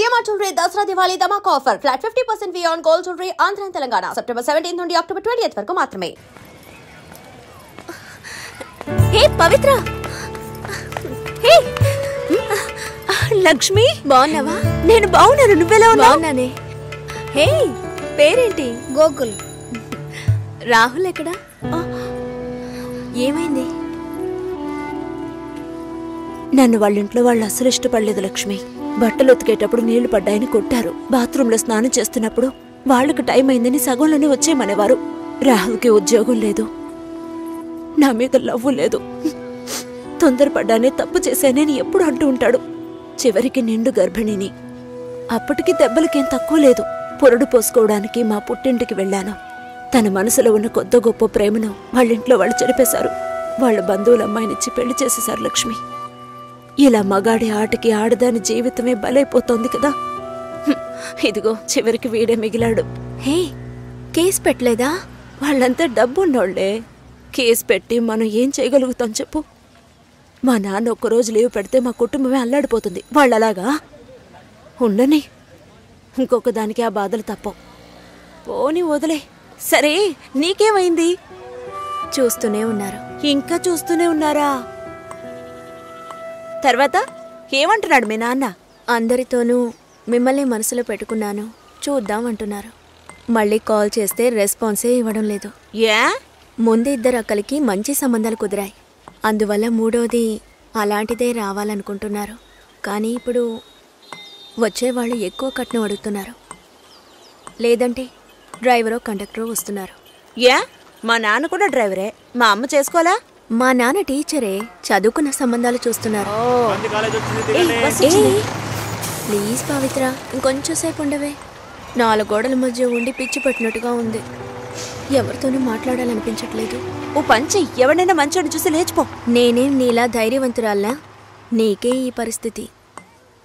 GMR Jewelry Dasra Diwali Dhamak offer. Flat 50% fee on gold jewelry. Andhra and Telangana. September 17th నుండి October 20th వరకు మాత్రమే. హే పవిత్ర, హే లక్ష్మి, బాగున్నావా? నేను బాగున్నాను, నువ్వెలా ఉన్నావు? బాగున్నానే. హే పేరేంటి? గోకుల్. రాహుల్ ఎక్కడా? ఏమైంది? నన్ను వాళ్ళింట్లో వాళ్ళు అసలు ఇష్టపడలేదు లక్ష్మి. బట్టలు ఉతికేటప్పుడు నీళ్లు పడ్డాయని కొట్టారు. బాత్రూంలో స్నానం చేస్తున్నప్పుడు వాళ్ళకి టైం అయిందని సగంలోనే వచ్చేయమనేవారు. రాహుల్కి ఉద్యోగం లేదు, నా మీద లవ్వు లేదు. తొందరపడ్డానే తప్పు చేశానని ఎప్పుడు అంటూ ఉంటాడు. చివరికి నిండు గర్భిణిని. అప్పటికి దెబ్బలకేం తక్కువ లేదు. పొరడు పోసుకోవడానికి మా పుట్టింటికి వెళ్ళాను. తన మనసులో ఉన్న కొద్ది గొప్ప ప్రేమను వాళ్ళింట్లో వాళ్ళు చెరిపేశారు. వాళ్ళ బంధువుల అమ్మాయినిచ్చి పెళ్లి చేసేశారు లక్ష్మి. ఇలా మగాడి ఆటకి ఆడదాని జీవితమే బలైపోతోంది కదా. ఇదిగో చివరికి వీడే మిగిలాడు. హే కేసు పెట్టలేదా? వాళ్ళంతా డబ్బున్నోళ్లే. కేసు పెట్టి మనం ఏం చేయగలుగుతాం చెప్పు? మా నాన్న ఒక్కరోజు లీవ్ పెడితే మా కుటుంబమే అల్లాడిపోతుంది. వాళ్ళలాగా ఉండని. ఇంకొక దానికి ఆ బాధలు తప్పవు. పోని వదిలే. సరే నీకేమైంది? చూస్తూనే ఉన్నారు. ఇంకా చూస్తూనే ఉన్నారా? తర్వాత ఏమంటున్నాడు మీ నాన్న? అందరితోనూ మిమ్మల్ని మనసులో పెట్టుకున్నాను, చూద్దాం అంటున్నారు. మళ్ళీ కాల్ చేస్తే రెస్పాన్సే ఇవ్వడం లేదు. ఏ? ముందు ఇద్దరు అక్కలకి మంచి సంబంధాలు కుదిరాయి. అందువల్ల మూడోది అలాంటిదే రావాలనుకుంటున్నారు. కానీ ఇప్పుడు వచ్చేవాళ్ళు ఎక్కువ కట్నం అడుగుతున్నారు. లేదంటే డ్రైవరో కండక్టరో వస్తున్నారు. ఏ? మా నాన్న కూడా డ్రైవరే. మా అమ్మ చేసుకోవాలా? మా నాన్న టీచరే, చదువుకున్న సంబంధాలు చూస్తున్నారు. ప్లీజ్ పవిత్ర, ఇంకొంచెం సేపు ఉండవే. 4 గోడల మధ్య ఉండి పిచ్చి పట్టినట్టుగా ఉంది. ఎవరితోనూ మాట్లాడాలనిపించట్లేదు. ఓ పంచి, ఎవరైనా మంచోని చూసి లేచిపో. నేనేం నీలా ధైర్యవంతురాల్లా? నీకే ఈ పరిస్థితి.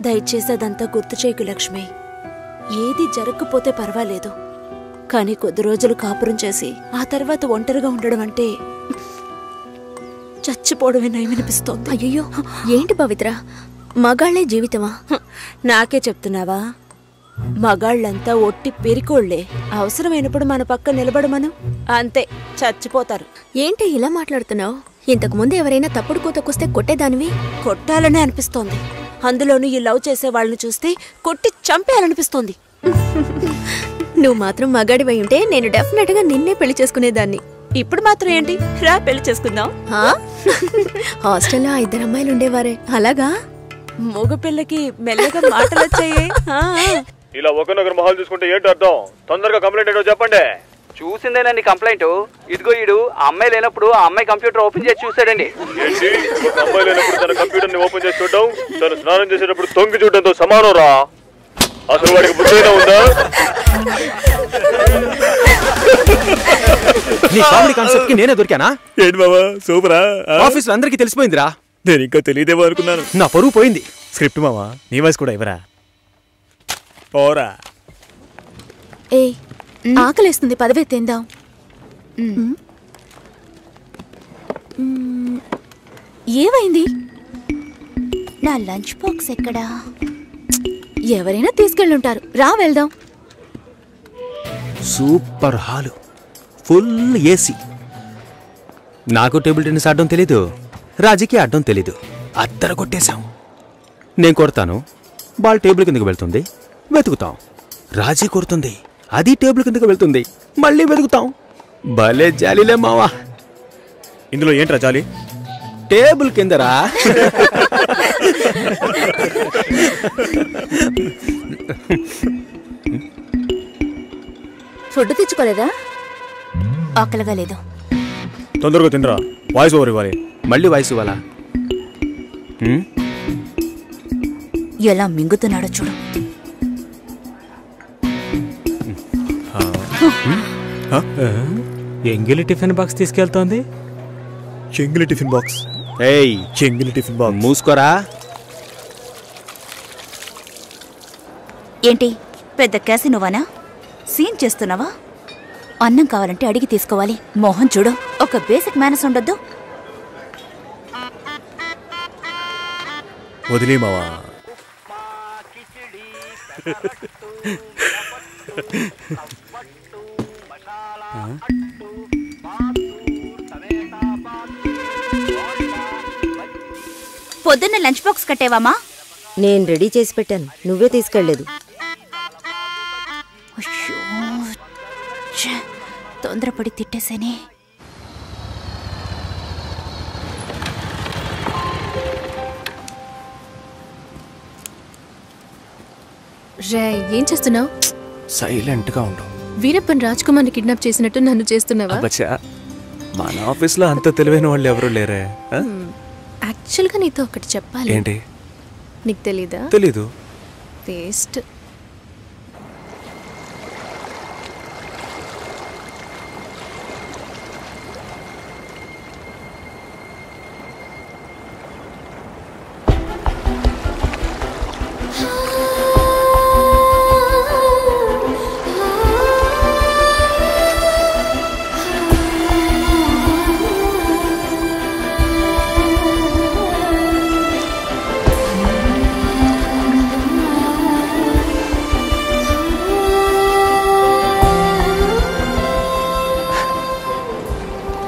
దయచేసి అదంతా గుర్తు చేయకు లక్ష్మి. ఏది జరగకపోతే పర్వాలేదు, కానీ కొద్ది రోజులు కాపురం చేసి ఆ తర్వాత ఒంటరిగా ఉండడం అంటే చచ్చిపోవడమే నయమనిపిస్తోంది. అయ్యో ఏంటి పవిత్ర, మగాళ్లే జీవితమా? నాకే చెప్తున్నావా? మగాళ్ళంతా ఒట్టి పెరికోళ్లే. అవసరమైనప్పుడు మన పక్క నిలబడమను, అంతే చచ్చిపోతారు. ఏంటి ఇలా మాట్లాడుతున్నావు? ఇంతకు ముందు ఎవరైనా తప్పుడు కూతకొస్తే కొట్టేదానివి. కొట్టాలనే అనిపిస్తోంది. అందులోనూ ఈ లవ్ చేసే వాళ్ళని చూస్తే కొట్టి చంపేయాలనిపిస్తోంది. నువ్వు మాత్రం మగాడివై ఉంటే నేను డెఫినెట్ గా నిన్నే పెళ్లి చేసుకునేదాన్ని. ఇప్పుడు మాత్రం ఏంటి, రా పెళ్లి చేసుకుందాం. హాస్టల్లో 2 అమ్మాయిలు ఉండేవారే, అలాగా? మగ పిల్లకి మెల్లగా మాటలు వచ్చాయే. ఇలా ఒకరినొకరు మొహాలు చూసుకుంటే ఏంటి అర్థం? తొందరగా కంప్లైంట్ ఏంటో చెప్పండి. చూసిందేనండి కంప్లైంట్. ఇదిగో ఈడు ఆ అమ్మాయి లేనప్పుడు ఆ అమ్మాయి కంప్యూటర్ ఓపెన్ చేసి చూసాడండి. ఏంటి, ఒక అమ్మాయి లేనప్పుడు తన కంప్యూటర్ ని ఓపెన్ చేసి చూడడం తను స్నానం చేసేటప్పుడు తొంగి చూడడంతో సమానం రా. అసలు వాడికి బుద్ధైనా ఉందా? నీ కామెడీ కాన్సెప్ట్ కి నేనే దొరికానా? ఏంటి బాబా సూపరా? ఆఫీస్ లో అందరికీ తెలిసిపోయిందిరా. నేను ఇంకా తెలియదేమో అనుకున్నాను. నా పరువు పోయింది. స్క్రిప్ట్ మావా, నీ వాయిస్ కూడా ఇవ్వరా? పోరా. ఏ ఆకలేస్తుంది, పదవే తిందాం. ఏమైంది? నా లంచ్ బాక్స్ ఎక్కడా? ఎవరైనా తీసుకెళ్ళుంటారు, రా వెళ్దాం. Super hall, full AC. నాకు టేబుల్ టెన్నిస్ ఆడడం తెలీదు, రాజీకి ఆడడం తెలీదు. అద్దర కొట్టేశాం. నేను కొడతాను, బాల్ టేబుల్ కిందకు వెళ్తుంది, వెతుకుతాం. రాజీ కొడుతుంది, అది టేబుల్ కిందకు వెళ్తుంది, మళ్ళీ వెతుకుతాం. భలే జాలీలే మావా. ఇందులో ఏంట్రా జాలి? టేబుల్ కిందరా. ఫుడ్ తెచ్చుకోలేదా? ఆకలిగా లేదు. తొందరగా తినరా, వాయిస్ ఓవర్ ఇవ్వాలి. మళ్ళీ వాయిస్ ఇవ్వాలా? ఎలా మింగుతున్నాడో చూడు. ఎంగిలి టిఫిన్ బాక్స్ తీసుకెళ్తోంది. చెంగిలి టిఫిన్ బాక్స్? ఏయ్ చెంగిలి టిఫిన్ బాక్స్ మూసుకోరా. ఏంటి పెద్ద క్యాసినోవానా? సీన్ చేస్తున్నావా? అన్నం కావాలంటే అడిగి తీసుకోవాలి. మోహన్ చూడు, ఒక బేసిక్ మేనర్స్ ఉండొద్దు. వదిలే మావా. పొద్దున్న లంచ్ బాక్స్ కట్టేవామా? నేను రెడీ చేసి పెట్టాను, నువ్వే తీసుకెళ్లేదు. తొందరపడి తిట్టేసేనే. రే, ఏం చేస్తున్నావు? సైలెంట్ గా ఉండు. వీరప్పన్ రాజ్ కుమార్ని కిడ్నాప్ చేసినట్టు నన్ను చేస్తున్నావా? మన ఆఫీస్లో అంత తెలివైన వాళ్ళు ఎవరు లేరే. యాక్చువల్గా నీతో ఒకటి చెప్పాలి. ఏంటి? నీకు తెలీదా? తెలీదు. వేస్ట్.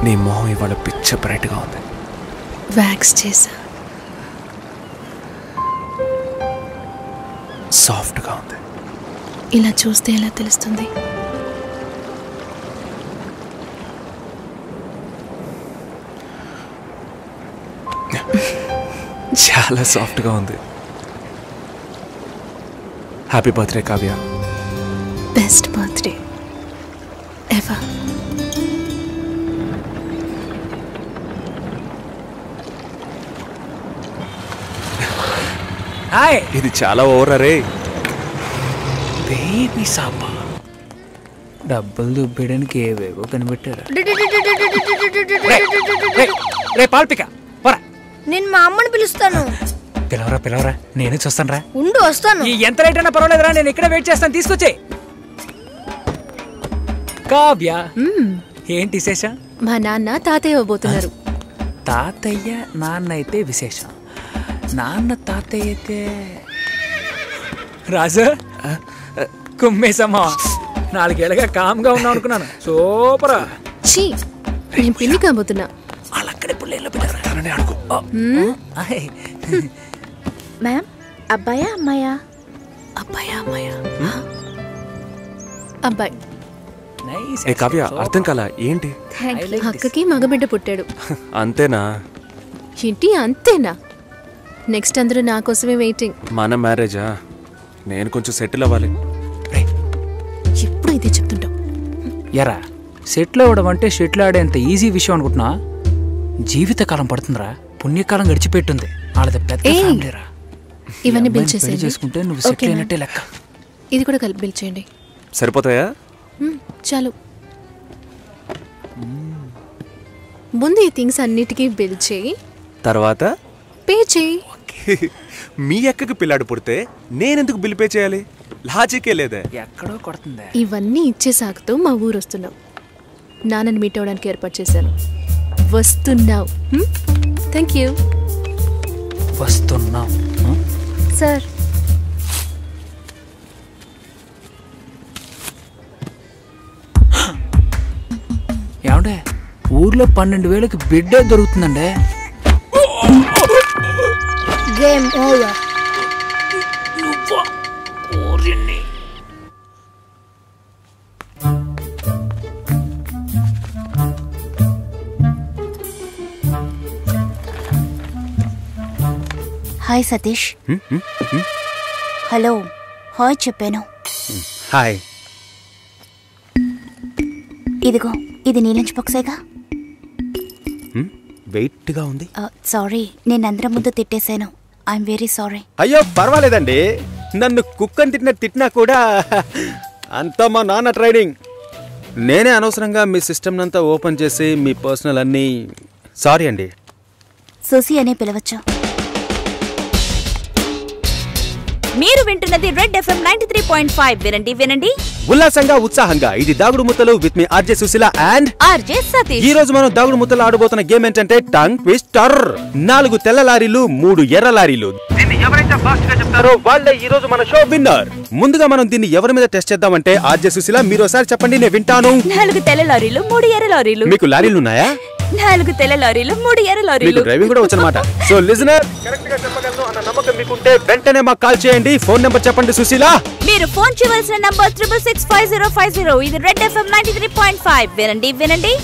నీ మొహం ఇవాళ పిచ్చ బ్రైట్ గా ఉంది. వ్యాక్స్ చేసా. సాఫ్ట్ గా ఉంది. ఇలా చూస్తే ఎలా తెలుస్తుంది? చాలా సాఫ్ట్ గా ఉంది. Happy birthday Kavya. Best birthday ever. ఇది చాలా ఓవర్ రే. బేబీ సాపా డబ్బులు దుబ్బేయడానికి ఏవేవో కనిపెట్టారు. పాల్పిక నేను మా అమ్మని పిలుస్తాను. పిలవరా పిలవరా, నేను చూస్తాను రా. ఉండు, వస్తాను. ఎంత రేట్ అయినా పర్వాలేదురా, నేను ఇక్కడ వెయిట్ చేస్తాను. తీసుకొచ్చే. కావ్య, ఏంటి విశేషం? మా నాన్న తాతయ్య అవ్వబోతున్నారు. తాతయ్య నాన్న అయితే విశేషం, నాన్న తాతయ్య అయితే రాజు కుమ్మేసమ్మా. 4 ఏళ్ళగా కామ్గా ఉన్నావు అనుకున్నాను. సూపరా. చీ, నేను పిల్లి కాబోతున్నా. మ్యామ్, అబ్బాయా అమ్మాయా? అబ్బాయా అమ్మాయా? అబ్బాయి. ఏ కావ్య, అర్థం కాలా ఏంటి? అక్కకి మగబిడ్డ పుట్టాడు. అంతేనా? ఏంటి అంతేనా? నెక్స్ట్ అందరూ నా కోసమే వెయిటింగ్. మన మ్యారేజా? నేను కొంచెం సెటిల్ అవ్వాలి. ఎప్పుడు ఇదే చెప్తుంటావు. ఎరా, సెటిల్ అవ్వడం అంటే షెటిల్ ఆడేంత ఈజీ విషయం అనుకుంటున్నా? జీవితకాలం పడుతుందిరా. పుణ్యకాలం గడిచిపెట్టుంది. వాళ్ళది పెద్ద ఫ్యామిలీరా. ఇవన్నీ బిల్ చేసేయండి. చేసుకుంటే నువ్వు సెటిల్ అయినట్టే లెక్క. ఇది కూడా కలిపి బిల్ చేయండి. సరిపోతాయా? చాలు. ముందు ఈ థింగ్స్ అన్నిటికీ బిల్ చేయి, తర్వాత పే చేయి. మీ అక్కకి పిల్లాడు పుడితే నేనెందుకు బిల్ పే చేయాలి? లాజికే లేదే. ఎక్కడో కొడుతుంది. ఇవన్నీ ఇచ్చే సాకుతో మా ఊరు వస్తున్నావు. నాన్నని మీట్ అవడానికి ఏర్పాటు చేశాను. వస్తున్నావు. Thank you. వస్తున్నావు సార్. ఏమండే, ఊర్లో 12,000కి బిడ్డే దొరుకుతుందండే. Game over. Hi Satish. Hello, hi చెప్పాను. హాయ్. ఇదిగో, ఇది నీ లంచ్ బాక్సేగా? వెయిట్గా ఉంది. సారీ, నేను అందరం ముందు తిట్టేశాను. I'm very sorry. అయ్యో పర్వాలేదండి. నన్ను కుక్కని తిట్టినా కూడా అంతా మా నాన్న ట్రైనింగ్. నేనే అనవసరంగా మీ సిస్టమ్ అంతా ఓపెన్ చేసి మీ పర్సనల్ అన్నీ. సారీ అండి. సోసి అనే పిలవచ్చు. మీరు వింటున్నది రెడ్ ఎఫ్ఎం 93.5. వినండి వినండి ఉల్లాసంగా ఉత్సాహంగా. ఇది దాగుడు ముత్తలు with me RJ Sushila and RJ Satish. ఈ రోజు మనం దాగుడు ముత్తలు ఆడబోతున్న గేమ్ ఏంటంటే టంగ్ ట్విస్టర్. 4 తెల్ల లారీలు, 3 ఎర్ర లారీలు. దీన్ని ఎవరైతే ఫాస్ట్ గా చెప్తారో వాళ్ళే ఈ రోజు మన షో విన్నర్. ముందుగా మనం దీన్ని ఎవరి మీద టెస్ట్ చేద్దామంటే ఆర్జే సుశీల మీరు ఒకసారి చెప్పండి, నేను వింటాను. 4 తెల్ల లారీలు 3 ఎర్ర లారీలు. మీకు లారీలు ఉన్నాయా? 4 తెల్ల లారీలు 3 ఎర్ర లారీలు. మీకు డ్రైవింగ్ కూడా వచ్చనమాట. సో లిజనర్ కరెక్ట్ గా చెప్పగలను అన్న నమ్మకం మీకుంటే వెంటనే మాకు కాల్ చేయండి. ఫోన్ నెంబర్ చెప్పండి సుశీల. మీరు ఫోన్ చేయవలసిన నంబర్ 6665050. ఇది రెడ్ FM 93.5. వినండి వినండి.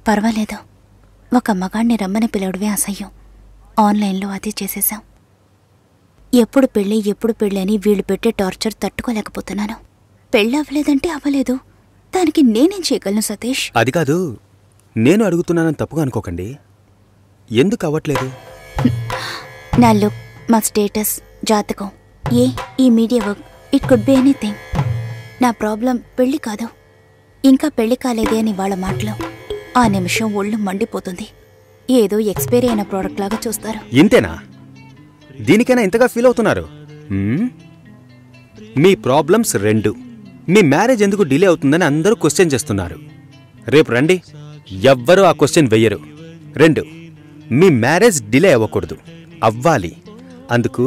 పర్వాలేదు, ఒక మగాణ్ణి రమ్మని పిలవడమే అసహ్యం. ఆన్లైన్లో అది చేసేసాం. ఎప్పుడు పెళ్ళి అని వీళ్ళు పెట్టే టార్చర్ తట్టుకోలేకపోతున్నాను. పెళ్ళి అవ్వలేదంటే అవ్వలేదు, దానికి నేనేం చేయగలను సతీష్? అది కాదు, నేను అడుగుతున్నానని తప్పుగా అనుకోకండి. ఎందుకు అవ్వట్లేదు? నా లుక్, మా స్టేటస్, జాతకం, ఈ media work, it could be anything. నా ప్రాబ్లం పెళ్లి కాదు, ఇంకా పెళ్లి కాలేదే అని వాళ్ళ మాటలు. ఆ నిమిషం ఒళ్ళు మండిపోతుంది. ఏదో ఎక్స్పైరీ అయిన ప్రోడక్ట్ లాగా చూస్తారు. ఇంతేనా? దీనికైనా ఇంతగా ఫీల్ అవుతున్నారు? మీ ప్రాబ్లమ్స్ 2. మీ మ్యారేజ్ ఎందుకు డిలే అవుతుందని అందరూ క్వశ్చన్ చేస్తున్నారు. రేపు రండి, ఎవ్వరూ ఆ క్వశ్చన్ వెయ్యరు. 2, మీ మ్యారేజ్ డిలే అవ్వకూడదు, అవ్వాలి. అందుకు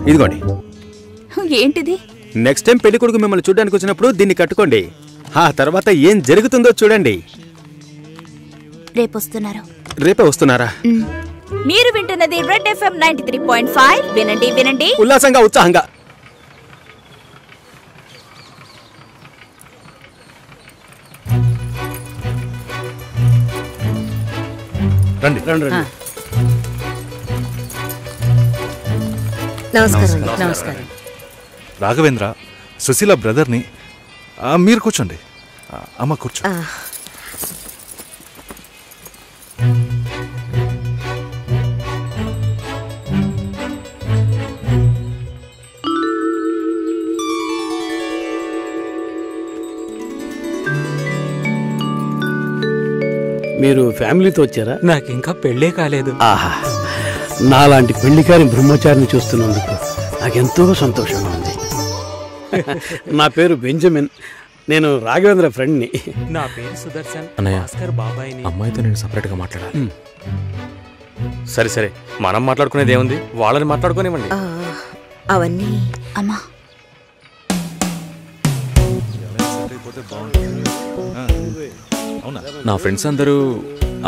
ఇదిగోండి. ఏంటిది? నెక్స్ట్ టైం పెళ్లి కొడుకు మిమ్మల్ని చూడడానికి వచ్చినప్పుడు దీన్ని కట్టుకోండి. ఆ తర్వాత ఏం జరుగుతుందో చూడండి. రేపే వస్తున్నారా? మీరు వింటున్నది రెడ్ FM 93.5. వినండి వినండి ఉల్లాసంగా, ఉత్సాహంగా. రండి రండి రండి. నమస్కారం. రాఘవేంద్ర, సుశీల బ్రదర్ని. మీరు కూర్చోండి. అమ్మ కూర్చో. మీరు ఫ్యామిలీతో వచ్చారా? నాకు ఇంకా పెళ్ళే కాలేదు. ఆహా, నాలాంటి పెళ్లికారి బ్రహ్మచారిని చూస్తున్నందుకు నాకెంతో సంతోషంగా ఉంది. నా పేరు బెంజమిన్, నేను రాఘవేంద్ర ఫ్రెండ్ని. నా పేరు సుదర్శన్. భాస్కర్ బాబాయ్ని. అమ్మాయితో నేను సపరేట్గా మాట్లాడాలి. సరే సరే, మనం మాట్లాడుకునేది ఏముంది, వాళ్ళని మాట్లాడుకోనివ్వండి. అవన్నీ అమ్మా. నా ఫ్రెండ్స్ అందరూ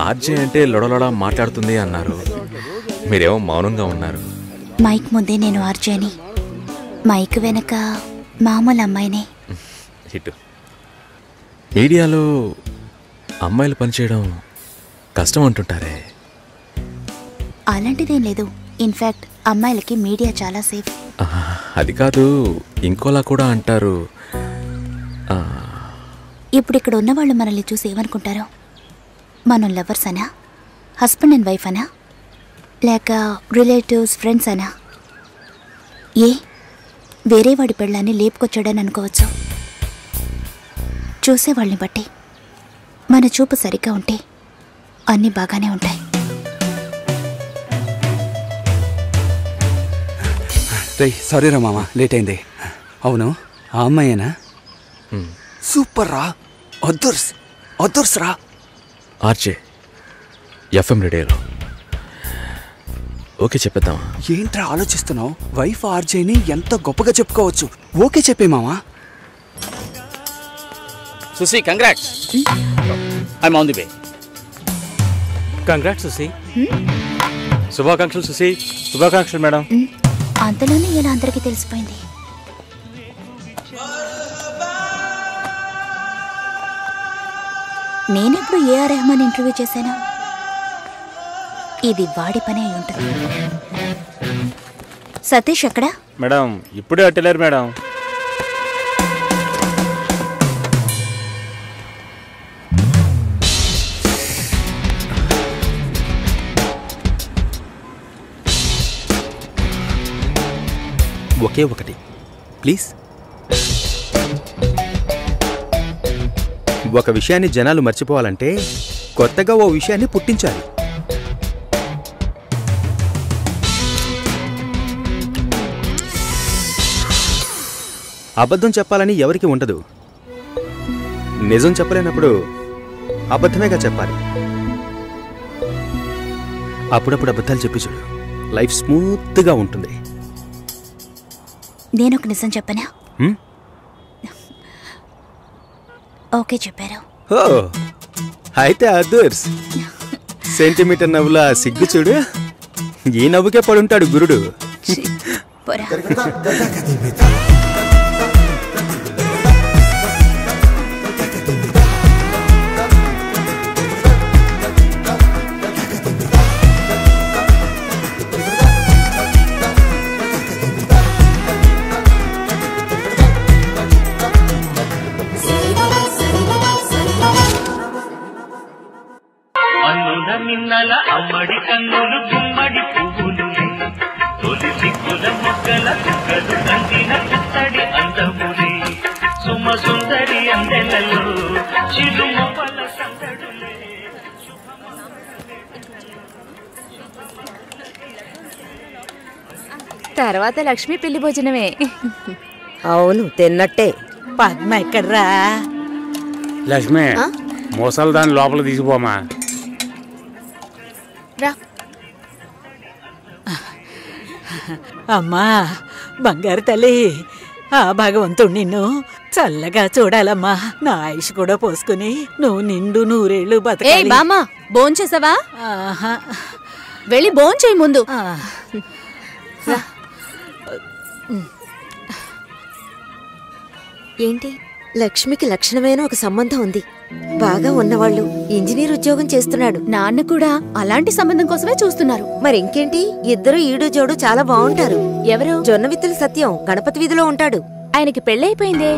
ఆర్జే అంటే లొడలొడ మాట్లాడుతుంది అన్నారు. మీరేమో మౌనంగా ఉన్నారు. మైక్ ముందే నేను ఆర్జేని, మైక్ వెనక మామూలు అమ్మాయినే. హిట్. మీడియాలో అమ్మాయిలు పనిచేయడం కష్టం అంటుంటారే? అలాంటిదేం లేదు. ఇన్ఫ్యాక్ట్ అమ్మాయిలకి మీడియా చాలా సేఫ్. అది కాదు, ఇంకోలా కూడా అంటారు. ఇప్పుడు ఇక్కడ ఉన్నవాళ్ళు మనల్ని చూసి ఏమనుకుంటారో? మనం లవర్స్ అనా, హస్బెండ్ అండ్ వైఫ్ అనా, లేక రిలేటివ్స్, ఫ్రెండ్స్ అనా? వేరే వాడి పెళ్ళాన్ని లేపుకొచ్చాడని అనుకోవచ్చు. చూసేవాళ్ళని బట్టి మన చూపు సరిగ్గా ఉంటే అన్నీ బాగానే ఉంటాయి. సారీ రా మామ, లేట్ అయింది. అవును, ఆ అమ్మాయేనా? సూపర్ రా, అదుర్స్ రా. ఆర్జే FM రేడియోలో ఓకే చెప్పేద్దామా? ఏంట్రా ఆలోచిస్తున్నావు? వైఫ్ ఆర్జేని ఎంత గొప్పగా చెప్పుకోవచ్చు. ఓకే చెప్పే మామా. Sushi, congrats. I'm on the way. Congrats Sushi. శుభాకాంక్షలు సుశీ. శుభాకాంక్షలు మేడం. అంతలోనే ఇలా అందరికీ తెలిసిపోయింది. నేనెప్పుడు ఏఆర్ రెహమాన్ ఇంటర్వ్యూ చేశాను? ఇది వాడి పని అయి ఉంటుంది. సతీష్ ఎక్కడా? మేడం ఇప్పుడే అట్టలేరు మేడం. ఒకే ఒకటి ప్లీజ్. ఒక విషయాన్ని జనాలు మర్చిపోవాలంటే కొత్తగా ఓ విషయాన్ని పుట్టించాలి. అబద్ధం చెప్పాలని ఎవరికి ఉండదు. నిజం చెప్పలేనప్పుడు అబద్ధమేగా చెప్పాలి. అప్పుడప్పుడు అబద్ధాలు చెప్పి చూడు, లైఫ్ స్మూత్గా ఉంటుంది. నేను ఒక నిజం చెప్పనా? ఓకే చెప్పారు. ఓ అయితే అదర్స్ సెంటీమీటర్ నవ్వులా సిగ్గు చూడు. ఈ నవ్వుకే పడుంటాడు గురుడు. నిన్నల అమ్మడి కన్నులు గుమ్మడి పువ్వులు తొలి సిగ్గుల మొగ్గల చుక్కలు కంటిన పుత్తడి అందములే సుమ సుందరి అందెలలో చిరుమొపల సందడులే. తర్వాత లక్ష్మి పెళ్లి భోజనమే. అవును తిన్నట్టే. పద్మ ఎక్కడ్రా? లక్ష్మి మోసాలు దాన్ని లోపల తీసుకుపోమా. అమ్మా బంగారు తల్లి, ఆ భగవంతుడు నిన్ను చల్లగా చూడాలమ్మా. నా ఆయుష్ కూడా పోసుకుని నువ్వు నిండు నూరేళ్లు బతకాలి. బామ్మా భోంచేసావా? వెళ్ళి భోంచేయి ముందు. ఏంటి, లక్ష్మికి లక్షణమైన ఒక సంబంధం ఉంది. బాగా ఉన్నవాళ్ళు, ఇంజనీర్ ఉద్యోగం చేస్తున్నాడు. నాన్న కూడా అలాంటి సంబంధం కోసమే చూస్తున్నారు. మరి ఇంకేంటి, ఇద్దరు ఈడు జోడు చాలా బాగుంటారు. ఎవరు? జొన్నవిత్తుల సత్యం గణపతి వీధిలో ఉంటాడు. ఆయనకి పెళ్ళైపోయిందే.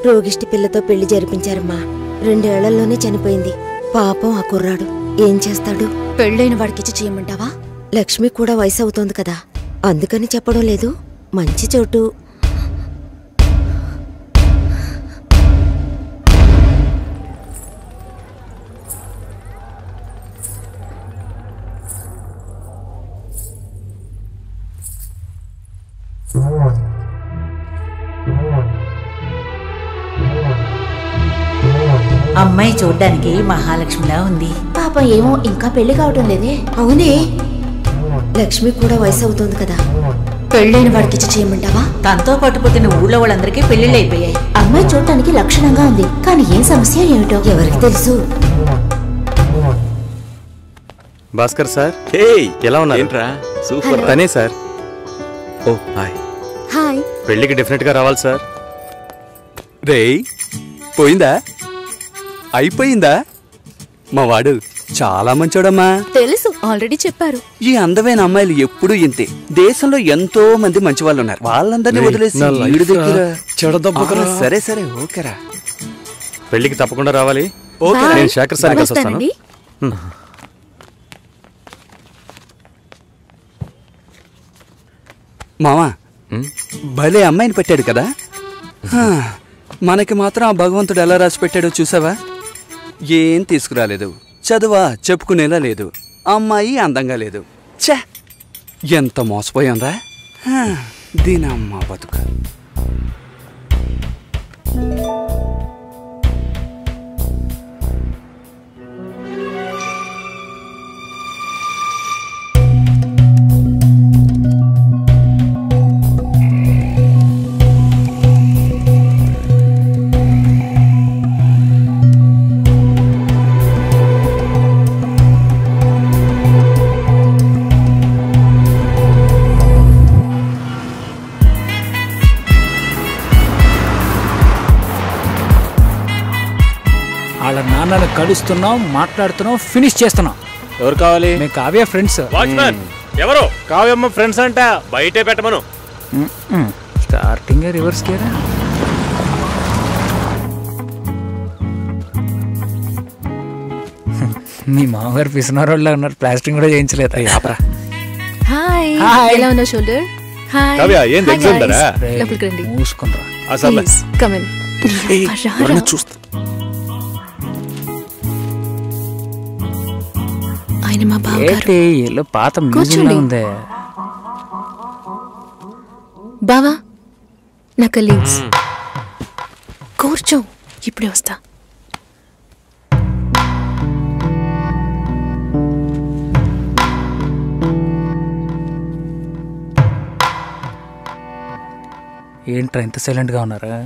రోగిష్టి పిల్లతో పెళ్లి జరిపించారమ్మా. 2 ఏళ్లలోనే చనిపోయింది. పాపం ఆ కుర్రాడు ఏం చేస్తాడు? పెళ్ళైన వాడికిచ్చి చేయమంటావా? లక్ష్మి కూడా వయసు అవుతోంది కదా, అందుకని చెప్పడం లేదు. మంచి చోటు. అమ్మాయి చూడ్డానికి మహాలక్ష్మిలా ఉంది. పాపం ఏమో ఇంకా పెళ్లి కావటం లేదే. అవునే, లక్ష్మి కూడా వయసు అవుతోంది కదా. పెళ్ళైన వాడికిచ్చి చేయమంటావా? తనతో పట్టుపోతున్న ఊళ్ళో వాళ్ళందరికీ పెళ్లిళ్ళు అయిపోయాయి. అమ్మాయి చూడటానికి లక్షణంగా ఉంది, కానీ ఏం సమస్య ఏమిటో ఎవరికి తెలుసు. భాస్కర్ సార్, ఎలా ఉన్నారు? ఏంట్రా సూపర్. తనే సార్. ఓ హాయ్. హాయ్. పెళ్లికి డెఫినెట్ గా రావాలి సార్. రేయ్ పోయిందా? అయిపోయిందా? మా వాడు చాలా మంచోడమ్మా. తెలుసు, ఆల్రెడీ చెప్పారు. ఈ అందమైన అమ్మాయిలు ఎప్పుడూ ఇంతే. దేశంలో ఎంతో మంది మంచి వాళ్ళు ఉన్నారు. వాళ్ళందరినీ వదిలేసి ఈడు దగ్గర. సరే సరే ఓకేరా. పెళ్లికి తప్పకుండా రావాలి. ఓకే, నేను శేఖర్ సార్ కలిసి వస్తాను. మామా భలే అమ్మాయిని పెట్టాడు కదా. మనకి మాత్రం ఆ భగవంతుడు ఎలా రాసి పెట్టాడో చూసావా? ఏం తీసుకురాలేదు, చదువా చెప్పుకునేలా లేదు, అమ్మాయి అందంగా లేదు. ఛే, ఎంత మోసపోయాంరా దీనమ్మ బతుక. వాళ్ళ నాన్నని కలుస్తున్నాం, మాట్లాడుతున్నాం, ఫినిష్ చేస్తున్నాం. ఎవరు కావాలి? మేము కావ్య ఫ్రెండ్స్. వాచ్మెన్ ఎవరు? కావ్యమ్మ ఫ్రెండ్స్ అంట, బయటే పెట్టమను. స్టార్టింగ్ రివర్స్ గేరా. మీ మామగారు పిసినారోళ్ళ ఉన్నారు, ప్లాస్టింగ్ కూడా చేయించలేదు. హాయ్, ఎలా ఉన్నావు షోల్డర్? హాయ్ కావ్య, ఏం తెచ్చుంటారా? లోపలికి రండి. మూసుకుంటారా? అసలు కమ్ ఇన్. చూస్తా. ఆయన మా బావగారు. ఇల్లు పాత మ్యూజియంలో ఉంది. బావా నా కలీగ్స్ కూర్చో, ఇప్పుడే వస్తా. ఏంట్రా ఇంత సైలెంట్గా ఉన్నారా?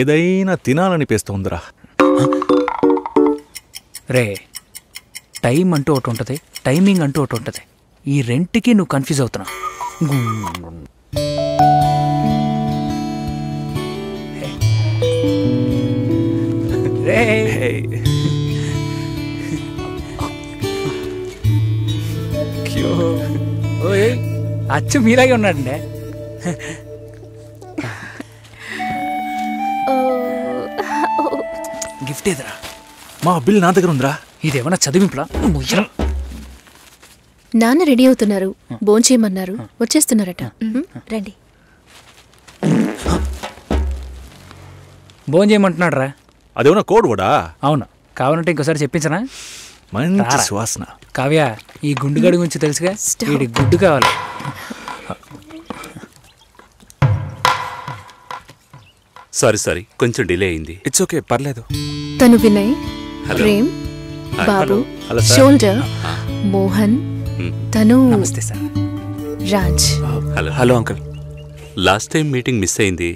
ఏదైనా తినాలనిపిస్తోందిరా. రే, టైం అంటూ ఒకటి ఉంటుంది, టైమింగ్ అంటూ ఒకటి ఉంటుంది. ఈ రెంట్కి నువ్వు కన్ఫ్యూజ్ అవుతున్నా. అచ్చు మీలాగే ఉన్నాడండి. గిఫ్ట్ ఏదిరా? మా బిల్ నా దగ్గర ఉందిరా. ఇదేమన్నా చదివింపులా? నాన్న రెడీ అవుతున్నారు, భోంచేయమన్నారు, వచ్చేస్తున్నారట. రండి. భోంచేయమంటున్నాడు రా. అదేమన్నా కోడ్ కూడా? అవును. కావాలంటే ఇంకోసారి చెప్పించనా? మంచి సువాసన. కావ్య, ఈ గుండుగడి గురించి తెలుసుగా, వీడి గుడ్డు కావాలి. సారీ కొంచెం డిలే అయింది. ఇట్స్ ఓకే, పర్లేదు. తను వినయ్, ప్రేమ్, బాబు, షోల్డర్, మోహన్, తను నమస్తే sir, Raj. Hello uncle. Last time meeting miss అయింది.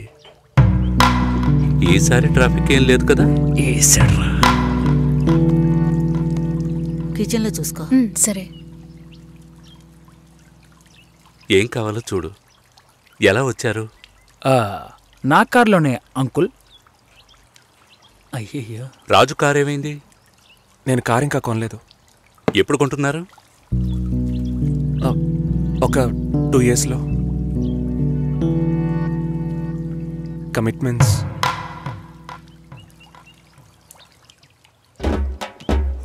ఈసారి ట్రాఫిక్ ఏం లేదు కదా? కిచెన్లో చూసుకో. సరే. ఏం కావాలో చూడు. ఎలా వచ్చారు? నా కార్లోనే అంకుల్. అయ్యయ్యో, రాజు కార్ ఏమైంది? నేను కార్ ఇంకా కొనలేదు. ఎప్పుడు కొంటున్నారు? ఒక 2 yearsలో. కమిట్మెంట్స్.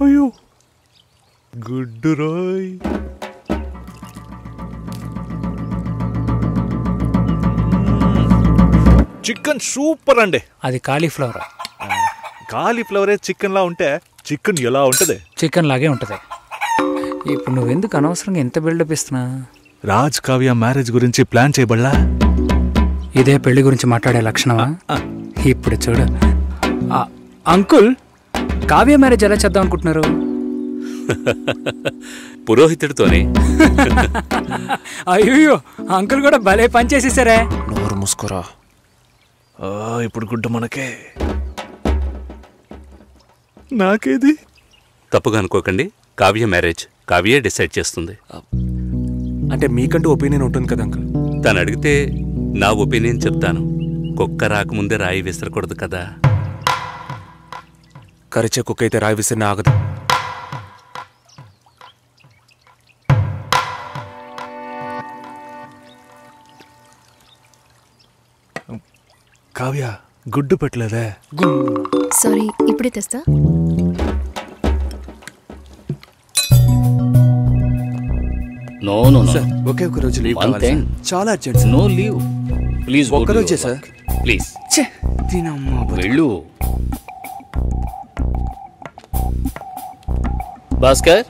అయ్యో, గుడ్ రాయ్. చికెన్ సూపర్ అండి. అది కాలీఫ్లవర్. కాలీఫ్లవరే చికెన్ లా ఉంటే చికెన్ ఎలా ఉంటది? చికెన్ లాగే ఉంటది. ఇప్పుడు నువ్వెందుకు అనవసరంగా ఎంత బిల్డప్ ఇస్తున్నా? రాజ్ కావ్య మ్యారేజ్ గురించి ప్లాన్ చేయబడలా? ఇదే పెళ్లి గురించి మాట్లాడే లక్షణమా? ఇప్పుడు చూడు. అంకుల్, కావ్య మ్యారేజ్ ఎలా చేద్దాం అనుకుంటున్నారు? పురోహితుడితోనే. అయ్యో, అంకుల్ కూడా భలే పని చేసేసారే. నోరు మూసుకోరా. ఇప్పుడు గుడ్డ మనకే. నాకేది? తప్పుగా అనుకోకండి, కావ్య మ్యారేజ్ కావ్యే డిసైడ్ చేస్తుంది. అంటే మీకంటూ ఒపీనియన్ ఉంటుంది కదా అంకుల్? తను అడిగితే నా ఒపీనియన్ చెప్తాను. కుక్క రాకముందే రాయి విసరకూడదు కదా. కరిచే కుక్క అయితే రాయి విసిరిన ఆగదు. కావ్య, గుడ్డు పెట్టలేదే? సారీ, ఇప్పుడే తెస్తా. నో ఒకే ఒక రోజు లీవ్ వన్ థింగ్, చాలా అర్జెంట్. No leave please. ఒక్కరోజే సార్, ప్లీజ్. దీనమ్మా వెళ్ళు. భాస్కర్,